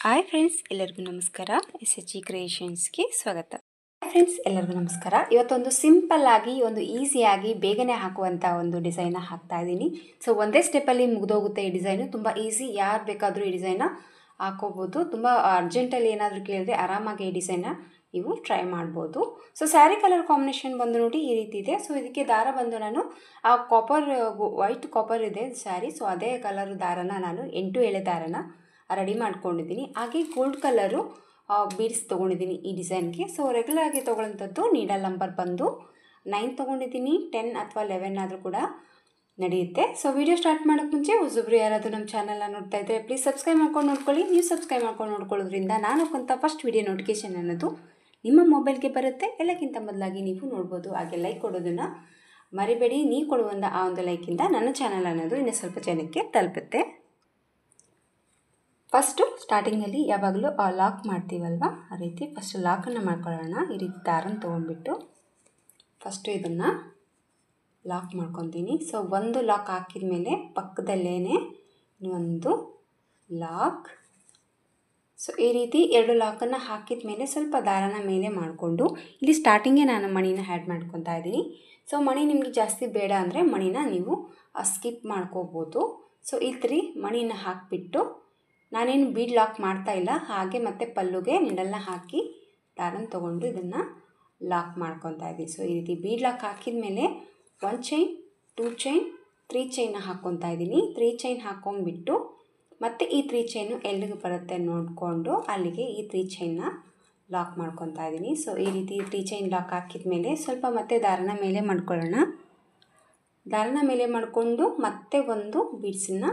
Hi friends, ಎಲ್ಲರಿಗೂ ನಮಸ್ಕಾರ. SHG ಕ್ರಿಯೇಷನ್ಸ್ಗೆ ಸ್ವಾಗತ. ಹಾಯ್ ಫ್ರೆಂಡ್ಸ್, ಎಲ್ಲರಿಗೂ ನಮಸ್ಕಾರ. ಇವತ್ತೊಂದು ಸಿಂಪಲ್ ಆಗಿ ಒಂದು ಈಸಿಯಾಗಿ ಬೇಗನೆ ಹಾಕುವಂಥ ಒಂದು ಡಿಸೈನ್ನ ಹಾಕ್ತಾ ಇದ್ದೀನಿ. ಸೊ ಒಂದೇ ಸ್ಟೆಪ್ಪಲ್ಲಿ ಮುಗಿದೋಗುತ್ತೆ ಈ ಡಿಸೈನು. ತುಂಬ ಈಸಿ, ಯಾರು ಬೇಕಾದರೂ ಈ ಡಿಸೈನ್ನ ಹಾಕೋಬೋದು. ತುಂಬ ಅರ್ಜೆಂಟಲ್ಲಿ ಏನಾದರೂ ಕೇಳಿದ್ರೆ ಆರಾಮಾಗಿ ಈ ಡಿಸೈನ್ನ ನೀವು ಟ್ರೈ ಮಾಡ್ಬೋದು. ಸೊ ಸ್ಯಾರಿ ಕಲರ್ ಕಾಂಬಿನೇಷನ್ ಬಂದು ನೋಡಿ ಈ ರೀತಿ ಇದೆ. ಸೊ ಇದಕ್ಕೆ ದಾರ ಬಂದು ನಾನು ಆ ವೈಟ್ ಕಾಪರ್ ಇದೆ ಸ್ಯಾರಿ, ಸೊ ಅದೇ ಕಲರ್ ದಾರನ ನಾನು 8 ಎಳೆ ದಾರನ ರೆಡಿ ಮಾಡ್ಕೊಂಡಿದ್ದೀನಿ. ಹಾಗೆ ಗೋಲ್ಡ್ ಕಲರು ಬೀಡ್ಸ್ ತೊಗೊಂಡಿದ್ದೀನಿ ಈ ಡಿಸೈನ್ಗೆ. ಸೊ ರೆಗ್ಯುಲರಾಗಿ ತೊಗೊಳ್ಳೋಂಥದ್ದು ನೀಡಲ್ ನಂಬರ್ ಬಂದು 9 ತೊಗೊಂಡಿದ್ದೀನಿ. 10 ಅಥವಾ 11 ಆದರೂ ಕೂಡ ನಡೆಯುತ್ತೆ. ಸೊ ವಿಡಿಯೋ ಸ್ಟಾರ್ಟ್ ಮಾಡೋಕ್ಕೆ ಮುಂಚೆ ಹೊಸಬ್ರು ಯಾರಾದರೂ ನಮ್ಮ ಚಾನಲ್ನ ನೋಡ್ತಾ ಇದ್ದರೆ ಪ್ಲೀಸ್ ಸಬ್ಸ್ಕ್ರೈಬ್ ಮಾಡ್ಕೊಂಡು ನೋಡ್ಕೊಳ್ಳಿ. ನೀವು ಸಬ್ಸ್ಕ್ರೈಬ್ ಮಾಡ್ಕೊಂಡು ನೋಡ್ಕೊಳ್ಳೋದ್ರಿಂದ ನಾನು ಹಾಕುವಂಥ ಫಸ್ಟ್ ವಿಡಿಯೋ ನೋಟಿಫಿಕೇಷನ್ ಅನ್ನೋದು ನಿಮ್ಮ ಮೊಬೈಲ್ಗೆ ಬರುತ್ತೆ. ಎಲ್ಲಕ್ಕಿಂತ ಮೊದಲಾಗಿ ನೀವು ನೋಡ್ಬೋದು. ಹಾಗೆ ಲೈಕ್ ಕೊಡೋದನ್ನು ಮರಿಬೇಡಿ. ನೀವು ಕೊಡುವಂಥ ಆ ಒಂದು ಲೈಕಿಂದ ನನ್ನ ಚಾನಲ್ ಅನ್ನೋದು ಇನ್ನೂ ಸ್ವಲ್ಪ ಜನಕ್ಕೆ ತಲುಪುತ್ತೆ. ಫಸ್ಟು ಸ್ಟಾರ್ಟಿಂಗಲ್ಲಿ ಯಾವಾಗಲೂ ಲಾಕ್ ಮಾಡ್ತೀವಲ್ವ, ಆ ರೀತಿ ಫಸ್ಟ್ ಲಾಕನ್ನು ಮಾಡ್ಕೊಳ್ಳೋಣ. ಈ ರೀತಿ ದಾರನ ತೊಗೊಂಡ್ಬಿಟ್ಟು ಫಸ್ಟು ಇದನ್ನು ಲಾಕ್ ಮಾಡ್ಕೊತೀನಿ. ಸೊ ಒಂದು ಲಾಕ್ ಹಾಕಿದ ಮೇಲೆ ಪಕ್ಕದಲ್ಲೇ ಇನ್ನೊಂದು ಲಾಕ್. ಸೊ ಈ ರೀತಿ 2 ಲಾಕನ್ನು ಹಾಕಿದ ಮೇಲೆ ಸ್ವಲ್ಪ ದಾರನ ಮೇಲೆ ಮಾಡಿಕೊಂಡು ಇಲ್ಲಿ ಸ್ಟಾರ್ಟಿಂಗೇ ನಾನು ಮಣಿನ ಆ್ಯಡ್ ಮಾಡ್ಕೊತಾ ಇದ್ದೀನಿ. ಸೊ ಮಣಿ ನಿಮಗೆ ಜಾಸ್ತಿ ಬೇಡ ಅಂದರೆ ಮಣಿನ ನೀವು ಸ್ಕಿಪ್ ಮಾಡ್ಕೋಬೋದು. ಸೊ ಈ ಥರ ಮಣಿನ ಹಾಕಿಬಿಟ್ಟು ನಾನೇನು ಬೀಡ್ ಲಾಕ್ ಮಾಡ್ತಾ ಇಲ್ಲ, ಹಾಗೆ ಮತ್ತು ಪಲ್ಲುಗೆ ನೀಡಲ್ನ ಹಾಕಿ ದಾರನ ತೊಗೊಂಡು ಇದನ್ನು ಲಾಕ್ ಮಾಡ್ಕೊತಾ ಇದ್ದೀನಿ. ಸೊ ಈ ರೀತಿ ಬೀಡ್ ಲಾಕ್ ಹಾಕಿದ ಮೇಲೆ 1 ಚೈನ್, 2 ಚೈನ್, 3 ಚೈನ್ನ ಹಾಕ್ಕೊತಾ ಇದ್ದೀನಿ. 3 ಚೈನ್ ಹಾಕ್ಕೊಂಬಿಟ್ಟು ಮತ್ತು ಈ 3 ಚೈನು ಎಲ್ಲಿಗೆ ಬರುತ್ತೆ ನೋಡಿಕೊಂಡು ಅಲ್ಲಿಗೆ ಈ 3 ಚೈನ್ನ ಲಾಕ್ ಮಾಡ್ಕೊತಾ ಇದ್ದೀನಿ. ಸೊ ಈ ರೀತಿ 3 ಚೈನ್ ಲಾಕ್ ಹಾಕಿದ ಮೇಲೆ ಸ್ವಲ್ಪ ಮತ್ತೆ ದಾರನ ಮೇಲೆ ಮಾಡ್ಕೊಳ್ಳೋಣ. ದಾರನ ಮೇಲೆ ಮಾಡಿಕೊಂಡು ಮತ್ತೆ ಒಂದು ಬೀಡ್ಸನ್ನು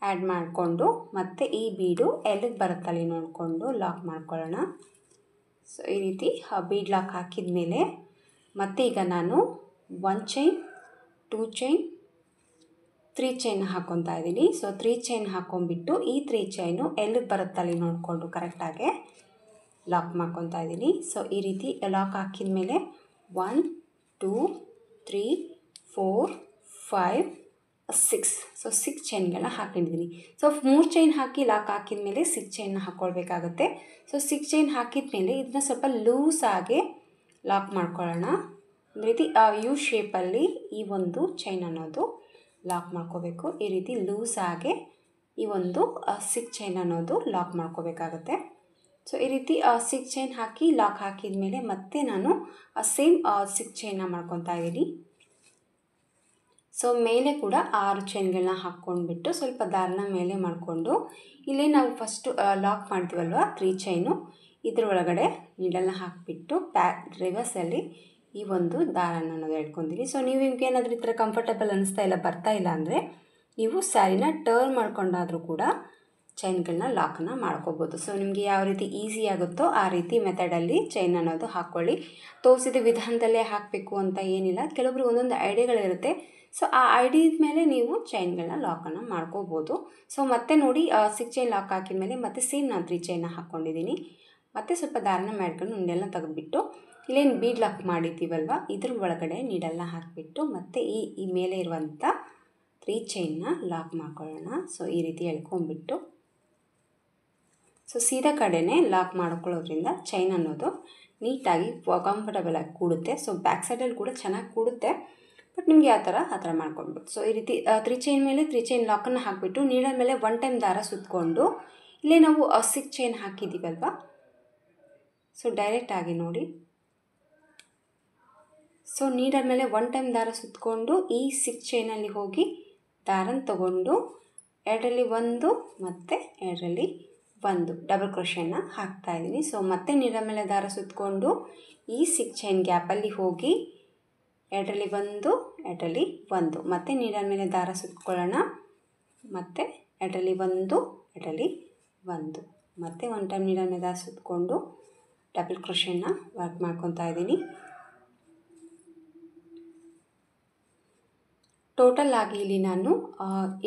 ಆ್ಯಡ್ ಮಾಡಿಕೊಂಡು ಮತ್ತು ಈ ಬೀಡು ಎಲ್ಲಿಗೆ ಬರುತ್ತಲ್ಲಿ ನೋಡಿಕೊಂಡು ಲಾಕ್ ಮಾಡ್ಕೊಳ್ಳೋಣ. ಸೊ ಈ ರೀತಿ ಬೀಡ್ ಲಾಕ್ ಹಾಕಿದ ಮೇಲೆ ಮತ್ತೆ ಈಗ ನಾನು 1 ಚೈನ್, 2 ಚೈನ್, 3 ಚೈನ್ ಹಾಕ್ಕೊತಾ ಇದ್ದೀನಿ. ಸೊ 3 ಚೈನ್ ಹಾಕ್ಕೊಂಬಿಟ್ಟು ಈ 3 ಚೈನು ಎಲ್ಲಿಗೆ ಬರುತ್ತಲ್ಲಿ ನೋಡಿಕೊಂಡು ಕರೆಕ್ಟಾಗಿ ಲಾಕ್ ಮಾಡ್ಕೊತಾ ಇದ್ದೀನಿ. ಸೊ ಈ ರೀತಿ ಲಾಕ್ ಹಾಕಿದ ಮೇಲೆ 1, 2, 3, 4, 5, 6. ಸೊ 6 ಚೈನ್ಗಳನ್ನ ಹಾಕೊಂಡಿದ್ದೀನಿ. ಸೊ 3 ಚೈನ್ ಹಾಕಿ ಲಾಕ್ ಹಾಕಿದ ಮೇಲೆ 6 ಚೈನ್ನ ಹಾಕ್ಕೊಳ್ಬೇಕಾಗುತ್ತೆ. ಸೊ 6 ಚೈನ್ ಹಾಕಿದ ಮೇಲೆ ಇದನ್ನ ಸ್ವಲ್ಪ ಲೂಸಾಗಿ ಲಾಕ್ ಮಾಡ್ಕೊಳ್ಳೋಣ. ಒಂದು ರೀತಿ ಯು ಶೇಪಲ್ಲಿ ಈ ಒಂದು ಚೈನ್ ಅನ್ನೋದು ಲಾಕ್ ಮಾಡ್ಕೋಬೇಕು. ಈ ರೀತಿ ಲೂಸಾಗಿ ಈ ಒಂದು 6 ಚೈನ್ ಅನ್ನೋದು ಲಾಕ್ ಮಾಡ್ಕೋಬೇಕಾಗತ್ತೆ. ಸೊ ಈ ರೀತಿ 6 ಚೈನ್ ಹಾಕಿ ಲಾಕ್ ಹಾಕಿದ ಮೇಲೆ ಮತ್ತೆ ನಾನು ಸೇಮ್ 6 ಚೈನ್ನ ಮಾಡ್ಕೊತಾ ಇದ್ದೀನಿ. ಸೊ ಮೇಲೆ ಕೂಡ 6 ಚೈನ್ಗಳನ್ನ ಹಾಕ್ಕೊಂಡ್ಬಿಟ್ಟು ಸ್ವಲ್ಪ ದಾರನ ಮೇಲೆ ಮಾಡಿಕೊಂಡು ಇಲ್ಲಿ ನಾವು ಫಸ್ಟು ಲಾಕ್ ಮಾಡ್ತೀವಲ್ವ 3 ಚೈನು, ಇದ್ರ ಒಳಗಡೆ ನೀಡಲ್ನ ಹಾಕಿಬಿಟ್ಟು ರಿವರ್ಸಲ್ಲಿ ಈ ಒಂದು ದಾರನ ಅನ್ನೋದು ಹೇಳ್ಕೊತೀನಿ. ಸೊ ನೀವು ನಿಮ್ಗೆ ಏನಾದರೂ ಈ ಥರ ಕಂಫರ್ಟಬಲ್ ಅನ್ನಿಸ್ತಾ ಇಲ್ಲ, ಬರ್ತಾ ಇಲ್ಲ ಅಂದರೆ ನೀವು ಸ್ಯಾರಿನ ಟರ್ನ್ ಮಾಡ್ಕೊಂಡಾದರೂ ಕೂಡ ಚೈನ್ಗಳನ್ನ ಲಾಕನ್ನು ಮಾಡ್ಕೋಬೋದು. ಸೊ ನಿಮಗೆ ಯಾವ ರೀತಿ ಈಸಿ ಆಗುತ್ತೋ ಆ ರೀತಿ ಮೆಥಡಲ್ಲಿ ಚೈನ್ ಅನ್ನೋದು ಹಾಕ್ಕೊಳ್ಳಿ. ತೋರಿಸಿದ ವಿಧಾನದಲ್ಲೇ ಹಾಕಬೇಕು ಅಂತ ಏನಿಲ್ಲ, ಕೆಲವೊಬ್ರಿಗೆ ಒಂದೊಂದು ಐಡಿಯಾಗಳಿರುತ್ತೆ. ಸೊ ಆ ಐಡಿಯಾದ ಮೇಲೆ ನೀವು ಚೈನ್ಗಳನ್ನ ಲಾಕನ್ನು ಮಾಡ್ಕೋಬೋದು. ಸೊ ಮತ್ತೆ ನೋಡಿ 6 ಚೈನ್ ಲಾಕ್ ಹಾಕಿದ ಮೇಲೆ ಮತ್ತೆ ಸೇಮ್ ನಾನು 3 ಚೈನ್ನ ಹಾಕ್ಕೊಂಡಿದ್ದೀನಿ. ಮತ್ತು ಸ್ವಲ್ಪ ದಾರನ ಮಾಡ್ಕೊಂಡು ಉಂಡೆಲ್ಲ ತೆಗೆದುಬಿಟ್ಟು ಇಲ್ಲೇನು ಬೀಡ್ ಲಾಕ್ ಮಾಡಿದ್ದೀವಲ್ವ ಇದ್ರ ಒಳಗಡೆ ನೀಡಲ್ನ ಹಾಕಿಬಿಟ್ಟು ಮತ್ತು ಈ ಮೇಲೆ ಇರುವಂಥ 3 ಚೈನ್ನ ಲಾಕ್ ಮಾಡ್ಕೊಳ್ಳೋಣ. ಸೊ ಈ ರೀತಿ ಎಳ್ಕೊಂಬಿಟ್ಟು ಸೊ ಸೀದಾ ಕಡೆನೇ ಲಾಕ್ ಮಾಡ್ಕೊಳ್ಳೋದ್ರಿಂದ ಚೈನ್ ಅನ್ನೋದು ನೀಟಾಗಿ ಕಂಫರ್ಟಬಲಾಗಿ ಕೂಡುತ್ತೆ. ಸೊ ಬ್ಯಾಕ್ ಸೈಡಲ್ಲಿ ಕೂಡ ಚೆನ್ನಾಗಿ ಕೂಡುತ್ತೆ. ಬಟ್ ನಿಮಗೆ ಆ ಥರ ಮಾಡ್ಕೊಳ್ಬೋದು. ಸೊ ಈ ರೀತಿ 3 ಚೈನ್ ಮೇಲೆ 3 ಚೈನ್ ಲಾಕನ್ನು ಹಾಕಿಬಿಟ್ಟು ನೀಡಲ್ ಮೇಲೆ 1 ಟೈಮ್ ದಾರ ಸುತ್ತಕೊಂಡು ಇಲ್ಲೇ ನಾವು 6 ಚೈನ್ ಹಾಕಿದ್ದೀವಲ್ವ, ಸೊ ಡೈರೆಕ್ಟಾಗಿ ನೋಡಿ. ಸೊ ನೀಡಲ್ ಮೇಲೆ 1 ಟೈಮ್ ದಾರ ಸುತ್ತಕೊಂಡು ಈ 6 ಚೈನಲ್ಲಿ ಹೋಗಿ ದಾರನ ತೊಗೊಂಡು 2ರಲ್ಲಿ 1 ಮತ್ತು 2ರಲ್ಲಿ 1 ಡಬಲ್ ಕ್ರೋಶೆನ ಹಾಕ್ತಾಯಿದ್ದೀನಿ. ಸೊ ಮತ್ತೆ ನೀಡಲ್ ಮೇಲೆ ದಾರ ಸುತ್ತಕೊಂಡು ಈ 6 ಚೈನ್ ಗ್ಯಾಪಲ್ಲಿ ಹೋಗಿ 2ರಲ್ಲಿ 1, 2ರಲ್ಲಿ 1 ಮತ್ತು ನೀಡಲ್ ಮೇಲೆ ದಾರ ಸುತ್ತಕೊಳ್ಳೋಣ. ಮತ್ತು 2ರಲ್ಲಿ 1, 2ರಲ್ಲಿ 1 ಮತ್ತು 1 ಟೈಮ್ ನೀಡಲ್ ಮೇಲೆ ದಾರ ಸುತ್ತಕೊಂಡು ಡಬಲ್ ಕ್ರೋಶೆನ ವರ್ಕ್ ಮಾಡ್ಕೊತಾ ಇದ್ದೀನಿ. ಟೋಟಲ್ ಆಗಿ ಇಲ್ಲಿ ನಾನು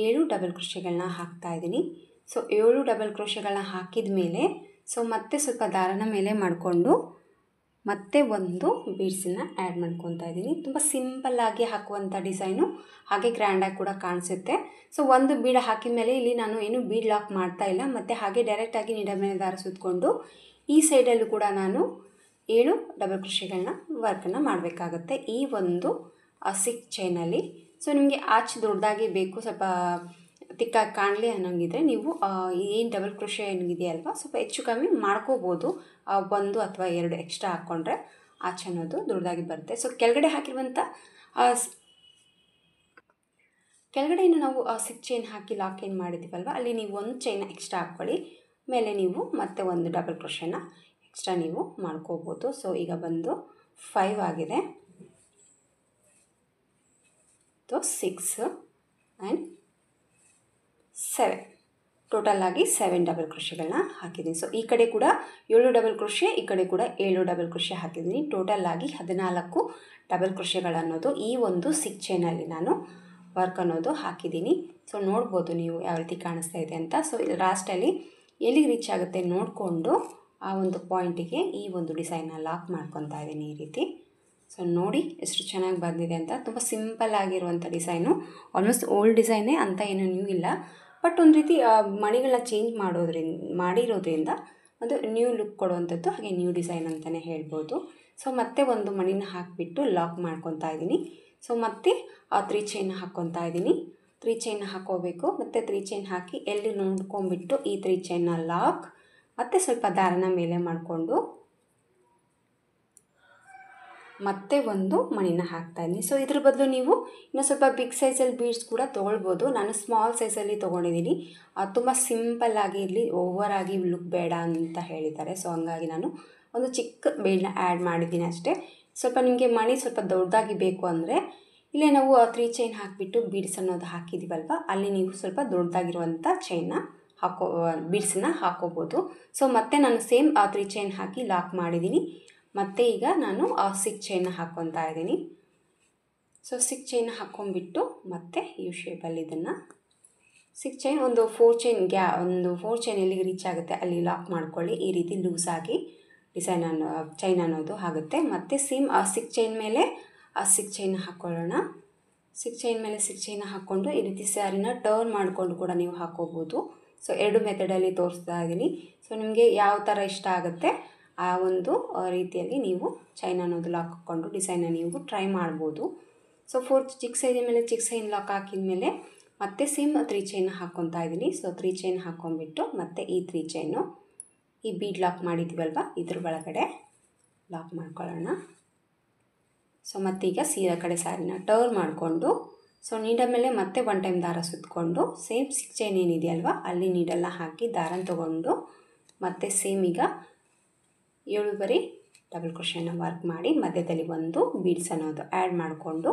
7 ಡಬಲ್ ಕ್ರೋಶೆಗಳನ್ನ ಹಾಕ್ತಾಯಿದ್ದೀನಿ. ಸೊ 7 ಡಬಲ್ ಕ್ರೋಶೆಗಳನ್ನ ಹಾಕಿದ ಮೇಲೆ ಸೊ ಮತ್ತೆ ಸ್ವಲ್ಪ ದಾರನ ಮೇಲೆ ಮಾಡಿಕೊಂಡು ಮತ್ತೆ ಒಂದು ಬೀಡ್ಸನ್ನು ಆ್ಯಡ್ ಮಾಡ್ಕೊತಾ ಇದ್ದೀನಿ. ತುಂಬ ಸಿಂಪಲ್ಲಾಗಿ ಹಾಕುವಂಥ ಡಿಸೈನು, ಹಾಗೆ ಗ್ರ್ಯಾಂಡಾಗಿ ಕೂಡ ಕಾಣಿಸುತ್ತೆ. ಸೊ ಒಂದು ಬೀಡ ಹಾಕಿದ ಮೇಲೆ ಇಲ್ಲಿ ನಾನು ಏನು ಬೀಡ್ ಲಾಕ್ ಮಾಡ್ತಾ ಇಲ್ಲ, ಮತ್ತು ಹಾಗೆ ಡೈರೆಕ್ಟಾಗಿ ನೀಡಲ್ ಮೇಲೆ ದಾರ ಸುತ್ತಕೊಂಡು ಈ ಸೈಡಲ್ಲೂ ಕೂಡ ನಾನು 7 ಡಬಲ್ ಕ್ರೋಶೆಗಳನ್ನ ವರ್ಕನ್ನು ಮಾಡಬೇಕಾಗತ್ತೆ ಈ ಒಂದು 6 ಚೈನಲ್ಲಿ. ಸೊ ನಿಮಗೆ ಆಚೆ ದೊಡ್ಡದಾಗಿ ಬೇಕು, ಸ್ವಲ್ಪ ತಿಕ್ಕಾಗಿ ಕಾಣಲಿ ಅನ್ನೋಂಗಿದ್ರೆ ನೀವು ಏನು ಡಬಲ್ ಕ್ರೋಶೆ ಏನಿದೆಯಲ್ವ ಸ್ವಲ್ಪ ಹೆಚ್ಚು ಕಮ್ಮಿ ಮಾಡ್ಕೋಬೋದು. 1 ಅಥವಾ 2 ಎಕ್ಸ್ಟ್ರಾ ಹಾಕ್ಕೊಂಡ್ರೆ ಆಚೆ ಅನ್ನೋದು ದೊಡ್ಡದಾಗಿ ಬರುತ್ತೆ. ಸೊ ಕೆಳಗಡೆ ಹಾಕಿರುವಂಥ ಕೆಳಗಡೆಯನ್ನು ನಾವು 6 ಚೈನ್ ಹಾಕಿ ಲಾಕ್ ಏನು ಮಾಡಿದ್ದೀವಲ್ವ ಅಲ್ಲಿ ನೀವು 1 ಚೈನ್ ಎಕ್ಸ್ಟ್ರಾ ಹಾಕ್ಕೊಳ್ಳಿ. ಮೇಲೆ ನೀವು ಮತ್ತೆ ಒಂದು ಡಬಲ್ ಕ್ರೋಶೆನ ಎಕ್ಸ್ಟ್ರಾ ನೀವು ಮಾಡ್ಕೋಬೋದು. ಸೊ ಈಗ ಬಂದು 5 ಆಗಿದೆ. 6 ಆ್ಯಂಡ್ 7 ಟೋಟಲಾಗಿ 7 ಡಬಲ್ ಕ್ರೋಶೆಗಳನ್ನ ಹಾಕಿದ್ದೀನಿ. ಸೊ ಈ ಕಡೆ ಕೂಡ 7 ಡಬಲ್ ಕ್ರೋಶೆ, ಈ ಕಡೆ ಕೂಡ 7 ಡಬಲ್ ಕ್ರೋಶೆ ಹಾಕಿದ್ದೀನಿ. ಟೋಟಲಾಗಿ 14 ಡಬಲ್ ಕ್ರೋಶೆಗಳನ್ನೋದು ಈ ಒಂದು 6 ಚೈನಲ್ಲಿ ನಾನು ವರ್ಕ್ ಅನ್ನೋದು ಹಾಕಿದ್ದೀನಿ. ಸೊ ನೋಡ್ಬೋದು ನೀವು ಯಾವ ರೀತಿ ಕಾಣಿಸ್ತಾ ಇದೆ ಅಂತ. ಸೊ ಇದು ಲಾಸ್ಟಲ್ಲಿ ಎಲ್ಲಿಗೆ ರೀಚ್ ಆಗುತ್ತೆ ನೋಡಿಕೊಂಡು ಆ ಒಂದು ಪಾಯಿಂಟಿಗೆ ಈ ಒಂದು ಡಿಸೈನ್ನ ಲಾಕ್ ಮಾಡ್ಕೊತಾ ಇದ್ದೀನಿ ಈ ರೀತಿ. ಸೊ ನೋಡಿ ಎಷ್ಟು ಚೆನ್ನಾಗಿ ಬಂದಿದೆ ಅಂತ. ತುಂಬ ಸಿಂಪಲ್ ಆಗಿರುವಂಥ ಡಿಸೈನು, ಆಲ್ಮೋಸ್ಟ್ ಓಲ್ಡ್ ಡಿಸೈನೇ ಅಂತ ಏನೂ ನ್ಯೂ ಇಲ್ಲ. ಬಟ್ ಒಂದು ರೀತಿ ಮಣಿಗಳನ್ನ ಚೇಂಜ್ ಮಾಡಿರೋದ್ರಿಂದ ಒಂದು ನ್ಯೂ ಲುಕ್ ಕೊಡುವಂಥದ್ದು, ಹಾಗೆ ನ್ಯೂ ಡಿಸೈನ್ ಅಂತಲೇ ಹೇಳ್ಬೋದು. ಸೊ ಮತ್ತೆ ಒಂದು ಮಣಿನ ಹಾಕಿಬಿಟ್ಟು ಲಾಕ್ ಮಾಡ್ಕೊತಾ ಇದ್ದೀನಿ. ಸೊ ಮತ್ತೆ 3 ಚೈನ್ ಹಾಕ್ಕೊತಾ ಇದ್ದೀನಿ. 3 ಚೈನ್ ಹಾಕೋಬೇಕು, ಮತ್ತು 3 ಚೈನ್ ಹಾಕಿ ಎಲ್ಲಿ ನೋಡ್ಕೊಂಬಿಟ್ಟು ಈ 3 ಚೈನ್ನ ಲಾಕ್, ಮತ್ತು ಸ್ವಲ್ಪ ದಾರನ ಮೇಲೆ ಮಾಡಿಕೊಂಡು ಮತ್ತೆ ಒಂದು ಮಣಿನ ಹಾಕ್ತಾಯಿದ್ದೀನಿ. ಸೊ ಇದ್ರ ಬದಲು ನೀವು ಇನ್ನೂ ಸ್ವಲ್ಪ ಬಿಗ್ ಸೈಜಲ್ಲಿ ಬೀಡ್ಸ್ ಕೂಡ ತೊಗೊಳ್ಬೋದು. ನಾನು ಸ್ಮಾಲ್ ಸೈಜಲ್ಲಿ ತೊಗೊಂಡಿದ್ದೀನಿ. ತುಂಬ ಸಿಂಪಲ್ಲಾಗಿ ಇರಲಿ, ಓವರಾಗಿ ಲುಕ್ ಬೇಡ ಅಂತ ಹೇಳಿದ್ದಾರೆ. ಸೊ ಹಂಗಾಗಿ ನಾನು ಒಂದು ಚಿಕ್ಕ ಬೀಡನ್ನ ಆ್ಯಡ್ ಮಾಡಿದ್ದೀನಿ ಅಷ್ಟೇ. ಸ್ವಲ್ಪ ನಿಮಗೆ ಮಣಿ ಸ್ವಲ್ಪ ದೊಡ್ಡದಾಗಿ ಬೇಕು ಅಂದರೆ ಇಲ್ಲೇ ನಾವು 3 ಚೈನ್ ಹಾಕಿಬಿಟ್ಟು ಬೀಡ್ಸ್ ಅನ್ನೋದು ಹಾಕಿದ್ದೀವಲ್ವ ಅಲ್ಲಿ ನೀವು ಸ್ವಲ್ಪ ದೊಡ್ಡದಾಗಿರುವಂಥ ಚೈನ್ನ ಬೀಡ್ಸನ್ನ ಹಾಕೋಬೋದು. ಸೊ ಮತ್ತೆ ನಾನು ಸೇಮ್ 3 ಚೈನ್ ಹಾಕಿ ಲಾಕ್ ಮಾಡಿದ್ದೀನಿ. ಮತ್ತು ಈಗ ನಾನು 6 ಚೈನ್ನ ಹಾಕ್ಕೊತಾ ಇದ್ದೀನಿ. ಸೊ 6 ಚೈನ್ ಹಾಕ್ಕೊಂಬಿಟ್ಟು ಮತ್ತೆ ಯು ಶೇಪಲ್ಲಿ ಇದನ್ನು 6 ಚೈನ್ ಒಂದು 4 ಚೈನ್ ಒಂದು 4 ಚೈನ್ ಎಲ್ಲಿಗೆ ರೀಚ್ ಆಗುತ್ತೆ ಅಲ್ಲಿ ಲಾಕ್ ಮಾಡ್ಕೊಳ್ಳಿ. ಈ ರೀತಿ ಲೂಸಾಗಿ ಡಿಸೈನ್ ಚೈನ್ ಅನ್ನೋದು ಆಗುತ್ತೆ. ಮತ್ತು ಸೇಮ್ 6 ಚೈನ್ ಮೇಲೆ 6 ಚೈನ್ ಹಾಕ್ಕೊಳ್ಳೋಣ. 6 ಚೈನ್ ಮೇಲೆ 6 ಚೈನ್ ಹಾಕ್ಕೊಂಡು ಈ ರೀತಿ ಸ್ಯಾರಿನ ಟರ್ನ್ ಮಾಡಿಕೊಂಡು ಕೂಡ ನೀವು ಹಾಕೋಬೋದು. ಸೊ 2 ಮೆಥಡಲ್ಲಿ ತೋರಿಸ್ತಾ ಇದ್ದೀನಿ. ಸೊ ನಿಮಗೆ ಯಾವ ಥರ ಇಷ್ಟ ಆಗುತ್ತೆ ಆ ಒಂದು ರೀತಿಯಲ್ಲಿ ನೀವು ಚೈನ್ ಅನ್ನೋದು ಲಾಕ್ ಹಾಕ್ಕೊಂಡು ಡಿಸೈನ್ನ ನೀವು ಟ್ರೈ ಮಾಡ್ಬೋದು. ಸೊ 4 ಚಿಕ್ಕ ಸೈಜ್ ಮೇಲೆ ಚಿಕ್ಕ ಚೈನ್ ಲಾಕ್ ಹಾಕಿದ ಮೇಲೆ ಮತ್ತೆ ಸೇಮ್ 3 ಚೈನ್ ಹಾಕ್ಕೊತಾ ಇದ್ದೀನಿ. ಸೊ 3 ಚೈನ್ ಹಾಕ್ಕೊಂಬಿಟ್ಟು ಮತ್ತೆ ಈ 3 ಚೈನು ಈ ಬೀಡ್ ಲಾಕ್ ಮಾಡಿದ್ದೀವಲ್ವ ಇದ್ರ ಒಳಗಡೆ ಲಾಕ್ ಮಾಡ್ಕೊಳ್ಳೋಣ. ಸೊ ಮತ್ತೀಗ ಸೀದಾ ಕಡೆ ಸ್ಯಾರಿನ ಟರ್ನ್ ಮಾಡಿಕೊಂಡು ಸೊ ನೀಡಲ್ ಮೇಲೆ ಮತ್ತೆ 1 ಟೈಮ್ ದಾರ ಸುತ್ತಕೊಂಡು ಸೇಮ್ 6 ಚೈನ್ ಏನಿದೆಯಲ್ವ ಅಲ್ಲಿ ನೀಡಲ್ನ ಹಾಕಿ ದಾರನ ತೊಗೊಂಡು ಮತ್ತೆ ಸೇಮ್ ಈಗ 7 ಬರೀ ಡಬಲ್ ಕ್ರೋಶೆನ ವರ್ಕ್ ಮಾಡಿ ಮಧ್ಯದಲ್ಲಿ ಒಂದು ಬೀಡ್ಸ್ ಅನ್ನೋದು ಆ್ಯಡ್ ಮಾಡಿಕೊಂಡು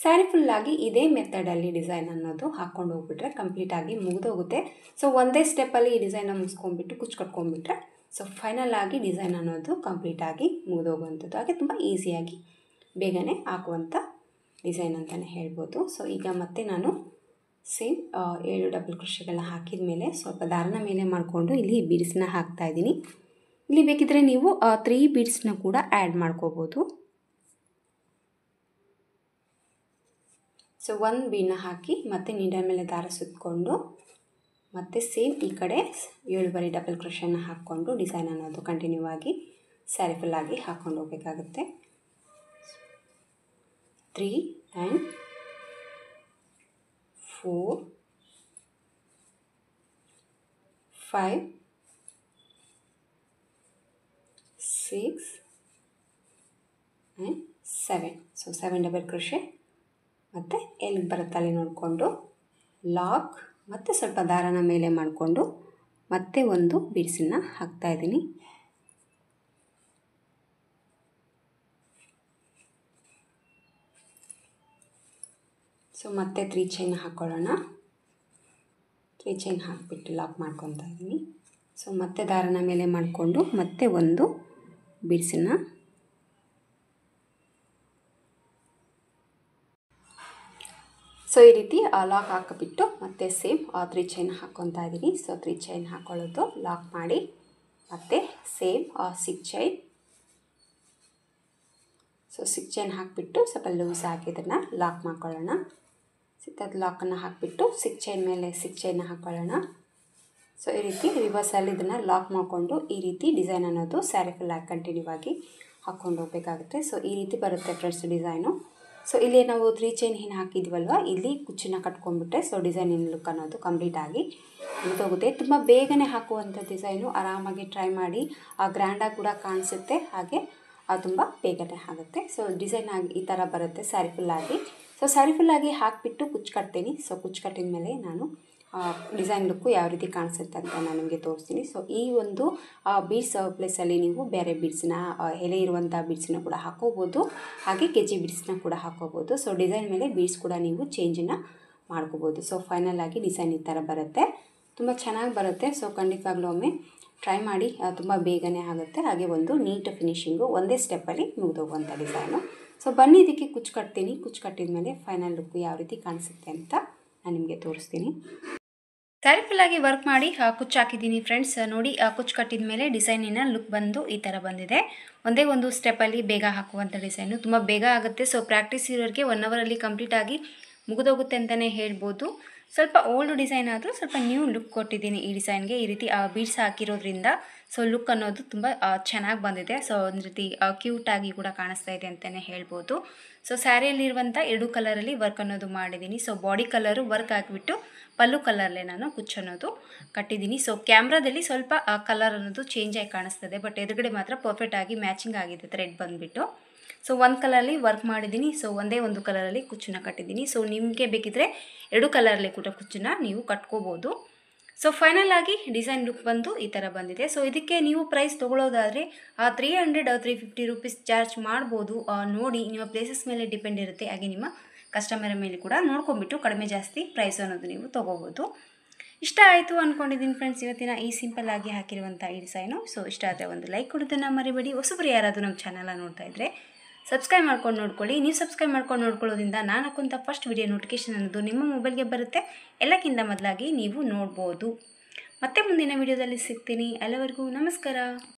ಸ್ಯಾರಿ ಫುಲ್ಲಾಗಿ ಇದೇ ಮೆಥಡಲ್ಲಿ ಡಿಸೈನ್ ಅನ್ನೋದು ಹಾಕ್ಕೊಂಡು ಹೋಗ್ಬಿಟ್ರೆ ಕಂಪ್ಲೀಟಾಗಿ ಮುಗಿದೋಗುತ್ತೆ. ಸೊ ಒಂದೇ ಸ್ಟೆಪ್ಪಲ್ಲಿ ಈ ಡಿಸೈನ್ನ ಮುಗಿಸ್ಕೊಂಡ್ಬಿಟ್ಟು ಕುಚ್ಚು ಕಟ್ಕೊಂಡ್ಬಿಟ್ರೆ ಸೊ ಫೈನಲ್ ಆಗಿ ಡಿಸೈನ್ ಅನ್ನೋದು ಕಂಪ್ಲೀಟಾಗಿ ಮುಗಿದೋಗುವಂಥದ್ದು. ಹಾಗೆ ತುಂಬ ಈಸಿಯಾಗಿ ಬೇಗನೆ ಹಾಕುವಂಥ ಡಿಸೈನ್ ಅಂತಲೇ ಹೇಳ್ಬೋದು. ಸೊ ಈಗ ಮತ್ತೆ ನಾನು ಸೇಮ್ 7 ಡಬಲ್ ಕ್ರೋಶೆಗಳನ್ನ ಹಾಕಿದ ಮೇಲೆ ಸ್ವಲ್ಪ ದಾರನ ಮೇಲೆ ಮಾಡಿಕೊಂಡು ಇಲ್ಲಿ ಬೀಡ್ಸ್ನ ಹಾಕ್ತಾಯಿದ್ದೀನಿ. ಇಲ್ಲಿ ಬೇಕಿದ್ದರೆ ನೀವು 3 ಬೀಡ್ಸ್ನ ಕೂಡ ಆ್ಯಡ್ ಮಾಡ್ಕೋಬೋದು. ಸೊ 1 ಬೀಡನ್ನ ಹಾಕಿ ಮತ್ತೆ ನೀಡಲ್ ಮೇಲೆ ದಾರ ಸುತ್ತಕೊಂಡು ಮತ್ತು ಸೇಮ್ ಈ ಕಡೆ 7 ಬರೀ ಡಬಲ್ ಕ್ರೋಶೆನ ಹಾಕ್ಕೊಂಡು ಡಿಸೈನ್ ಅನ್ನೋದು ಕಂಟಿನ್ಯೂ ಆಗಿ ಸ್ಯಾರಿ ಫುಲ್ಲಾಗಿ ಹಾಕ್ಕೊಂಡು ಹೋಗಬೇಕಾಗುತ್ತೆ. 3 and 4 5 6 and 7. So 7 double crochet ಮತ್ತು ಎಲ್ಲಿಗೆ ಬರುತ್ತೆ ಅಲ್ಲಿ ನೋಡಿಕೊಂಡು ಲಾಕ್ ಮತ್ತು ಸ್ವಲ್ಪ ದಾರನ ಮೇಲೆ ಮಾಡಿಕೊಂಡು ಮತ್ತೆ ಒಂದು ಬೀಡ್ಸನ್ನು ಹಾಕ್ತಾಯಿದ್ದೀನಿ. ಸೊ ಮತ್ತೆ 3 ಚೈನ್ ಹಾಕ್ಕೊಳ್ಳೋಣ. 3 ಚೈನ್ ಹಾಕಿಬಿಟ್ಟು ಲಾಕ್ ಮಾಡ್ಕೊತಾ ಇದ್ದೀನಿ. ಸೊ ಮತ್ತೆ ದಾರನ ಮೇಲೆ ಮಾಡಿಕೊಂಡು ಮತ್ತೆ ಒಂದು ಬೀಡ್ಸನ್ನು ಸೊ ಈ ರೀತಿ ಲಾಕ್ ಹಾಕಿಬಿಟ್ಟು ಮತ್ತೆ ಸೇಮ್ 3 ಚೈನ್ ಹಾಕ್ಕೊತಾ ಇದ್ದೀನಿ. ಸೊ 3 ಚೈನ್ ಹಾಕ್ಕೊಳ್ಳೋದು ಲಾಕ್ ಮಾಡಿ ಮತ್ತು ಸೇಮ್ 6 ಚೈನ್ ಸೊ 6 ಚೈನ್ ಹಾಕಿಬಿಟ್ಟು ಸ್ವಲ್ಪ ಲೂಸ್ ಆಗಿ ಇದನ್ನು ಲಾಕ್ ಮಾಡ್ಕೊಳ್ಳೋಣ. ಸಿಕ್ಕದ ಲಾಕನ್ನು ಹಾಕಿಬಿಟ್ಟು 6 ಚೈನ್ ಮೇಲೆ 6 ಚೈನ್ ಹಾಕ್ಕೊಳ್ಳೋಣ. ಸೊ ಈ ರೀತಿ ರಿವರ್ಸಲ್ಲಿ ಇದನ್ನು ಲಾಕ್ ಮಾಡಿಕೊಂಡು ಈ ರೀತಿ ಡಿಸೈನ್ ಅನ್ನೋದು ಸ್ಯಾರಿ ಫುಲ್ಲಾಗಿ ಕಂಟಿನ್ಯೂ ಆಗಿ ಹಾಕ್ಕೊಂಡು ಹೋಗಬೇಕಾಗುತ್ತೆ. ಸೊ ಈ ರೀತಿ ಬರುತ್ತೆ ಫ್ರೆಂಡ್ಸ್ ಡಿಸೈನು. ಸೊ ಇಲ್ಲಿ ನಾವು 3 ಚೈನ್ ಏನು ಹಾಕಿದ್ವಲ್ವ, ಇಲ್ಲಿ ಕುಚ್ಚನ್ನ ಕಟ್ಕೊಂಡ್ಬಿಟ್ರೆ ಸೊ ಡಿಸೈನ್ ಇನ್ ಲುಕ್ ಅನ್ನೋದು ಕಂಪ್ಲೀಟಾಗಿ ಮುಗಿದೋಗುತ್ತೆ. ತುಂಬ ಬೇಗನೆ ಹಾಕುವಂಥ ಡಿಸೈನು, ಆರಾಮಾಗಿ ಟ್ರೈ ಮಾಡಿ. ಗ್ರ್ಯಾಂಡಾಗಿ ಕೂಡ ಕಾಣಿಸುತ್ತೆ, ಹಾಗೆ ತುಂಬ ಬೇಗನೆ ಆಗುತ್ತೆ. ಸೊ ಡಿಸೈನ್ ಆಗಿ ಈ ಥರ ಬರುತ್ತೆ ಸ್ಯಾರಿ ಫುಲ್ಲಾಗಿ. ಸೊ ಸ್ಯಾರಿ ಫುಲ್ಲಾಗಿ ಹಾಕಿಬಿಟ್ಟು ಕುಚ್ಚು ಕಟ್ತೀನಿ. ಸೊ ಕುಚ್ಚು ಕಟ್ಟಿದ ಮೇಲೆ ನಾನು ಡಿಸೈನ್ ಲುಕ್ಕು ಯಾವ ರೀತಿ ಕಾಣಿಸುತ್ತೆ ಅಂತ ನಾನು ನಿಮಗೆ ತೋರಿಸ್ತೀನಿ. ಸೊ ಈ ಒಂದು ಬೀಡ್ಸ್ ಪ್ಲೇಸಲ್ಲಿ ನೀವು ಬೇರೆ ಬೀಡ್ಸ್ನ, ಎಲೆ ಇರುವಂಥ ಬೀಡ್ಸನ್ನ ಕೂಡ ಹಾಕೋಬೋದು, ಹಾಗೆ ಕೆಜಿ ಬೀಡ್ಸ್ನ ಕೂಡ ಹಾಕೋಬೋದು. ಸೊ ಡಿಸೈನ್ ಮೇಲೆ ಬೀಡ್ಸ್ ಕೂಡ ನೀವು ಚೇಂಜನ್ನು ಮಾಡ್ಕೋಬೋದು. ಸೊ ಫೈನಲ್ ಆಗಿ ಡಿಸೈನ್ ಈ ಥರ ಬರುತ್ತೆ, ತುಂಬ ಚೆನ್ನಾಗಿ ಬರುತ್ತೆ. ಸೊ ಖಂಡಿತವಾಗ್ಲೂ ಒಮ್ಮೆ ಟ್ರೈ ಮಾಡಿ, ತುಂಬ ಬೇಗನೆ ಆಗುತ್ತೆ, ಹಾಗೆ ಒಂದು ನೀಟ್ ಫಿನಿಶಿಂಗು, ಒಂದೇ ಸ್ಟೆಪ್ಪಲ್ಲಿ ಮುಗಿದೋಗುವಂಥ ಡಿಸೈನು. ಸೊ ಬನ್ನಿ ಇದಕ್ಕೆ ಕುಚ್ಚು ಕಟ್ತೀನಿ. ಕುಚ್ಚು ಕಟ್ಟಿದ ಮೇಲೆ ಫೈನಲ್ ಲುಕ್ಕು ಯಾವ ರೀತಿ ಕಾಣಿಸುತ್ತೆ ಅಂತ ನಾನು ನಿಮಗೆ ತೋರಿಸ್ತೀನಿ. ಸ್ಯಾರಿ ಫುಲ್ಲಾಗಿ ವರ್ಕ್ ಮಾಡಿ ಕುಚ್ಚು ಹಾಕಿದ್ದೀನಿ ಫ್ರೆಂಡ್ಸ್. ನೋಡಿ ಕುಚ್ಚು ಕಟ್ಟಿದ ಮೇಲೆ ಡಿಸೈನಿನ ಲುಕ್ ಬಂದು ಈ ಥರ ಬಂದಿದೆ. ಒಂದೇ ಒಂದು ಸ್ಟೆಪ್ಪಲ್ಲಿ ಬೇಗ ಹಾಕುವಂಥ ಡಿಸೈನು, ತುಂಬ ಬೇಗ ಆಗುತ್ತೆ. ಸೊ ಪ್ರಾಕ್ಟೀಸ್ ಇರೋರಿಗೆ 1 ಅವರಲ್ಲಿ ಕಂಪ್ಲೀಟಾಗಿ ಮುಗಿದೋಗುತ್ತೆ ಅಂತಲೇ ಹೇಳ್ಬೋದು. ಸ್ವಲ್ಪ ಓಲ್ಡ್ ಡಿಸೈನ್ ಆದರೂ ಸ್ವಲ್ಪ ನ್ಯೂ ಲುಕ್ ಕೊಟ್ಟಿದ್ದೀನಿ ಈ ಡಿಸೈನ್ಗೆ. ಈ ರೀತಿ ಬೀಡ್ಸ್ ಹಾಕಿರೋದ್ರಿಂದ ಸೊ ಲುಕ್ ಅನ್ನೋದು ತುಂಬ ಚೆನ್ನಾಗಿ ಬಂದಿದೆ. ಸೊ ಒಂದು ರೀತಿ ಕ್ಯೂಟಾಗಿ ಕೂಡ ಕಾಣಿಸ್ತಾ ಇದೆ ಅಂತಲೇ ಹೇಳ್ಬೋದು. ಸೊ ಸ್ಯಾರಿಯಲ್ಲಿರುವಂಥ 2 ಕಲರಲ್ಲಿ ವರ್ಕ್ ಅನ್ನೋದು ಮಾಡಿದ್ದೀನಿ. ಸೊ ಬಾಡಿ ಕಲರು ವರ್ಕ್ ಆಗಿಬಿಟ್ಟು ಪಲ್ಲು ಕಲರ್ಲೆ ನಾನು ಕುಚ್ಚು ಅನ್ನೋದು ಕಟ್ಟಿದ್ದೀನಿ. ಸೊ ಕ್ಯಾಮ್ರಾದಲ್ಲಿ ಸ್ವಲ್ಪ ಕಲರ್ ಅನ್ನೋದು ಚೇಂಜ್ ಆಗಿ ಕಾಣಿಸ್ತದೆ, ಬಟ್ ಎದುರುಗಡೆ ಮಾತ್ರ ಪರ್ಫೆಕ್ಟಾಗಿ ಮ್ಯಾಚಿಂಗ್ ಆಗಿದೆ ಥ್ರೆಡ್ ಬಂದುಬಿಟ್ಟು. ಸೊ ಒಂದು ಕಲರಲ್ಲಿ ವರ್ಕ್ ಮಾಡಿದ್ದೀನಿ. ಸೊ ಒಂದೇ ಒಂದು ಕಲರಲ್ಲಿ ಕುಚ್ಚನ್ನ ಕಟ್ಟಿದ್ದೀನಿ. ಸೊ ನಿಮಗೆ ಬೇಕಿದ್ದರೆ 2 ಕಲರಲ್ಲಿ ಕೂಡ ಕುಚ್ಚನ್ನ ನೀವು ಕಟ್ಕೋಬೋದು. ಸೊ ಫೈನಲ್ ಆಗಿ ಡಿಸೈನ್ ಲುಕ್ ಬಂದು ಈ ಥರ ಬಂದಿದೆ. ಸೊ ಇದಕ್ಕೆ ನೀವು ಪ್ರೈಸ್ ತೊಗೊಳ್ಳೋದಾದರೆ 300-350 ರೂಪೀಸ್ ಚಾರ್ಜ್ ಮಾಡ್ಬೋದು. ನೋಡಿ, ನಿಮ್ಮ ಪ್ಲೇಸಸ್ ಮೇಲೆ ಡಿಪೆಂಡ್ ಇರುತ್ತೆ, ಹಾಗೆ ನಿಮ್ಮ ಕಸ್ಟಮರ್ ಮೇಲೆ ಕೂಡ ನೋಡ್ಕೊಂಬಿಟ್ಟು ಕಡಿಮೆ ಜಾಸ್ತಿ ಪ್ರೈಸ್ ಅನ್ನೋದು ನೀವು ತೊಗೋಬೋದು. ಇಷ್ಟ ಆಯಿತು ಅಂದ್ಕೊಂಡಿದ್ದೀನಿ ಫ್ರೆಂಡ್ಸ್ ಇವತ್ತಿನ ಈ ಸಿಂಪಲ್ ಆಗಿ ಹಾಕಿರುವಂಥ ಈ ಡಿಸೈನು. ಸೊ ಇಷ್ಟ ಆದರೆ ಒಂದು ಲೈಕ್ ಕೊಡೋದನ್ನು ಮರಿಬೇಡಿ. ಹೊಸಬರು ಯಾರಾದರೂ ನಮ್ಮ ಚಾನಲ್ನ ನೋಡ್ತಾ ಇದ್ದರೆ ಸಬ್ಸ್ಕ್ರೈಬ್ ಮಾಡ್ಕೊಂಡು ನೋಡ್ಕೊಳ್ಳಿ. ನೀವು ಸಬ್ಸ್ಕ್ರೈಬ್ ಮಾಡ್ಕೊಂಡು ನೋಡ್ಕೊಳ್ಳೋದ್ರಿಂದ ನಾನು ಹಾಕುವಂಥ ಫಸ್ಟ್ ವಿಡಿಯೋ ನೋಟಿಫಿಕೇಷನ್ ಅನ್ನೋದು ನಿಮ್ಮ ಮೊಬೈಲ್ಗೆ ಬರುತ್ತೆ. ಎಲ್ಲಕ್ಕಿಂತ ಮೊದಲಾಗಿ ನೀವು ನೋಡ್ಬೋದು. ಮತ್ತೆ ಮುಂದಿನ ವಿಡಿಯೋದಲ್ಲಿ ಸಿಗ್ತೀನಿ. ಅಲ್ಲಿವರೆಗೂ ನಮಸ್ಕಾರ.